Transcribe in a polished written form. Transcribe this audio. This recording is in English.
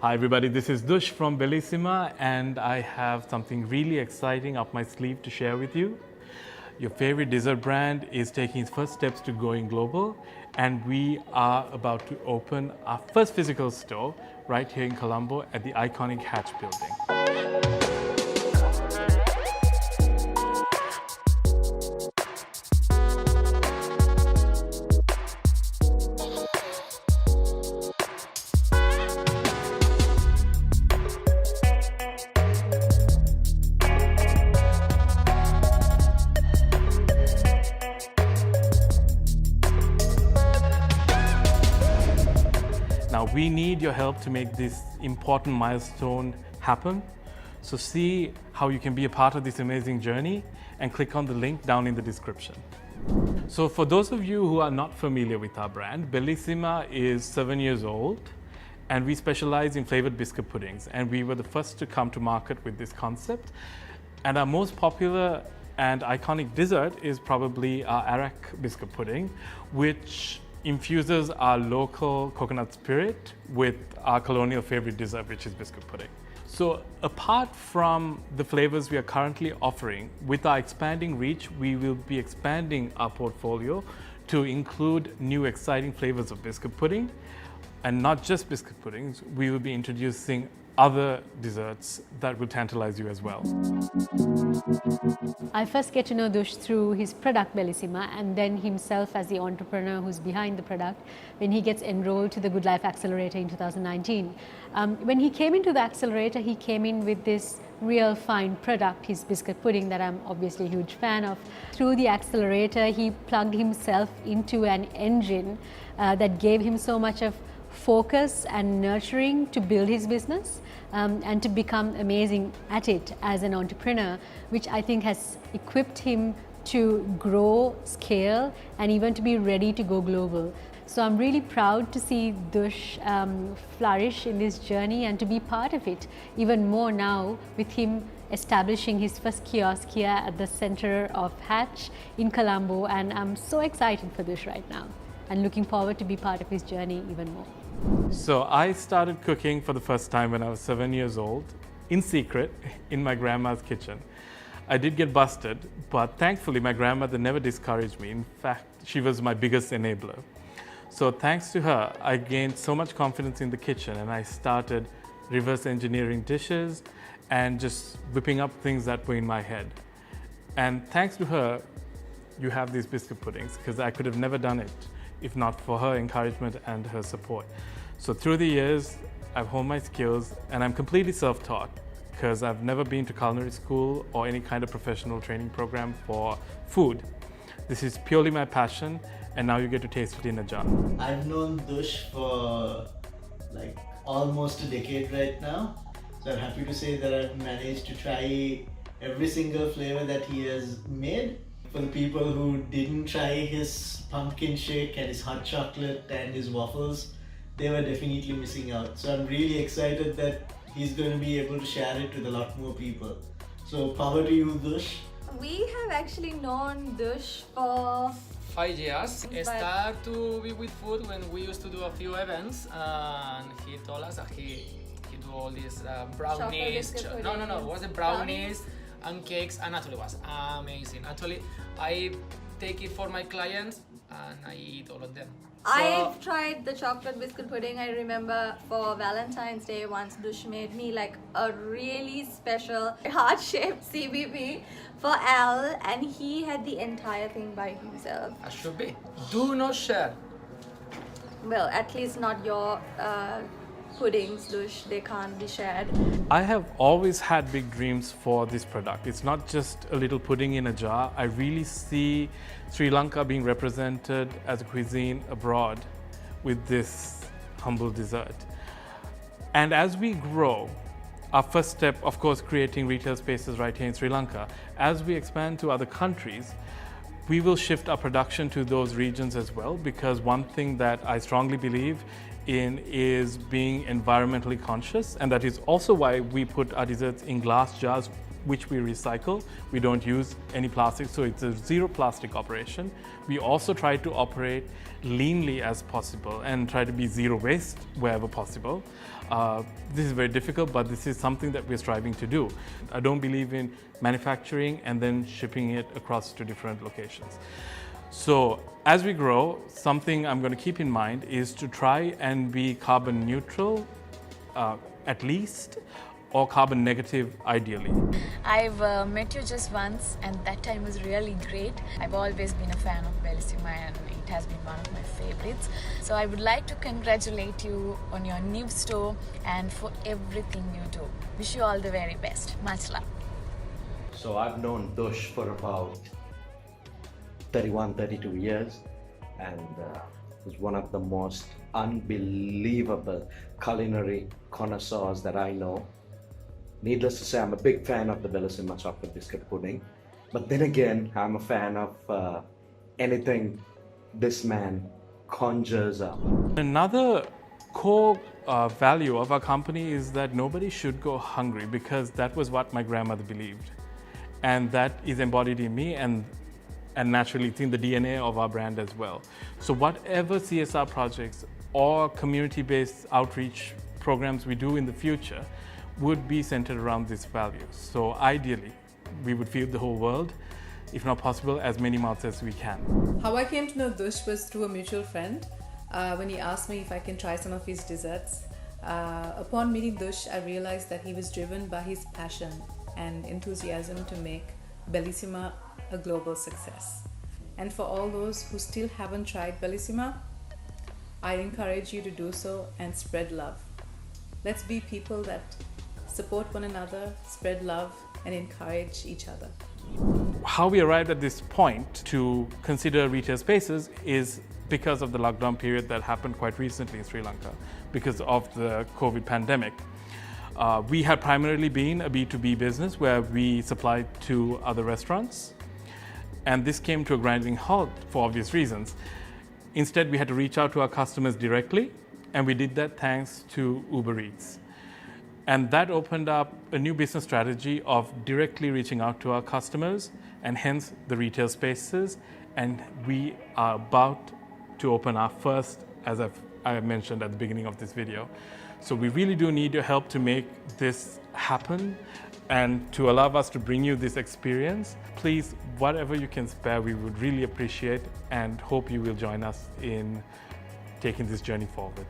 Hi everybody, this is Dush from Bellissima and I have something really exciting up my sleeve to share with you. Your favorite dessert brand is taking its first steps to going global and we are about to open our first physical store right here in Colombo at the iconic Hatch building. Now we need your help to make this important milestone happen. So see how you can be a part of this amazing journey and click on the link down in the description. So for those of you who are not familiar with our brand, Bellissima is 7 years old and we specialize in flavored biscuit puddings, and we were the first to come to market with this concept. And our most popular and iconic dessert is probably our arak biscuit pudding, which infuses our local coconut spirit with our colonial favorite dessert, which is biscuit pudding. So apart from the flavors we are currently offering, with our expanding reach, we will be expanding our portfolio to include new exciting flavors of biscuit pudding. And not just biscuit puddings, we will be introducing other desserts that will tantalize you as well. I first get to know Dush through his product Bellissima, and then himself as the entrepreneur who's behind the product when he gets enrolled to the Good Life Accelerator in 2019. When he came into the accelerator, he came in with this real fine product, his biscuit pudding, that I'm obviously a huge fan of. Through the accelerator, he plugged himself into an engine that gave him so much of focus and nurturing to build his business and to become amazing at it as an entrepreneur, which I think has equipped him to grow, scale, and even to be ready to go global. So I'm really proud to see Dush flourish in this journey and to be part of it even more now with him establishing his first kiosk here at the center of Hatch in Colombo, and I'm so excited for Dush right now and looking forward to be part of his journey even more. So I started cooking for the first time when I was 7 years old, in secret, in my grandma's kitchen. I did get busted, but thankfully my grandmother never discouraged me. In fact, she was my biggest enabler. So thanks to her, I gained so much confidence in the kitchen and I started reverse engineering dishes and just whipping up things that were in my head. And thanks to her, you have these biscuit puddings, because I could have never done it if not for her encouragement and her support. So through the years, I've honed my skills and I'm completely self-taught because I've never been to culinary school or any kind of professional training program for food. This is purely my passion and now you get to taste it in a jar. I've known Dush for like almost a decade right now. So I'm happy to say that I've managed to try every single flavor that he has made. For the people who didn't try his pumpkin shake and his hot chocolate and his waffles, they were definitely missing out. So I'm really excited that he's going to be able to share it with a lot more people. So power to you, Dush. We have actually known Dush for 5 years. Start to be with food when we used to do a few events, and he told us that he do all these brownies. It was the brownies and cakes, and actually was amazing. Actually, I take it for my clients and I eat all of them. I've tried the chocolate biscuit pudding. I remember for Valentine's Day once Dush made me like a really special heart-shaped CBP for Al, and he had the entire thing by himself. As should be. Do not share. Well, at least not your puddings, Dush. They can't be shared. I have always had big dreams for this product. It's not just a little pudding in a jar. I really see Sri Lanka being represented as a cuisine abroad with this humble dessert. And as we grow, our first step, of course, creating retail spaces right here in Sri Lanka. As we expand to other countries, we will shift our production to those regions as well, because one thing that I strongly believe in is being environmentally conscious, and that is also why we put our desserts in glass jars which we recycle. We don't use any plastic, so it's a zero plastic operation. We also try to operate leanly as possible and try to be zero waste wherever possible. This is very difficult, but this is something that we're striving to do. I don't believe in manufacturing and then shipping it across to different locations. So as we grow, something I'm going to keep in mind is to try and be carbon neutral, at least, or carbon negative ideally. I've met you just once and that time was really great. I've always been a fan of Bellissima and it has been one of my favorites. So I would like to congratulate you on your new store and for everything you do. Wish you all the very best. Much love. So I've known Dush for about 31, 32 years and he's one of the most unbelievable culinary connoisseurs that I know. Needless to say, I'm a big fan of the Bellissima chocolate biscuit pudding. But then again, I'm a fan of anything this man conjures up. Another core value of our company is that nobody should go hungry, because that was what my grandmother believed. And that is embodied in me, and naturally it's in the DNA of our brand as well. So whatever CSR projects or community-based outreach programs we do in the future would be centered around these values. So ideally, we would feed the whole world, if not possible, as many mouths as we can. How I came to know Dush was through a mutual friend when he asked me if I can try some of his desserts. Upon meeting Dush, I realized that he was driven by his passion and enthusiasm to make Bellissima a global success. And for all those who still haven't tried Bellissima, I encourage you to do so and spread love. Let's be people that support one another, spread love, and encourage each other. How we arrived at this point to consider retail spaces is because of the lockdown period that happened quite recently in Sri Lanka because of the COVID pandemic. We had primarily been a B2B business where we supplied to other restaurants, and this came to a grinding halt for obvious reasons. Instead, we had to reach out to our customers directly, and we did that thanks to Uber Eats. And that opened up a new business strategy of directly reaching out to our customers, and hence the retail spaces. And we are about to open our first, as I mentioned at the beginning of this video. So we really do need your help to make this happen and to allow us to bring you this experience. Please, whatever you can spare, we would really appreciate and hope you will join us in taking this journey forward.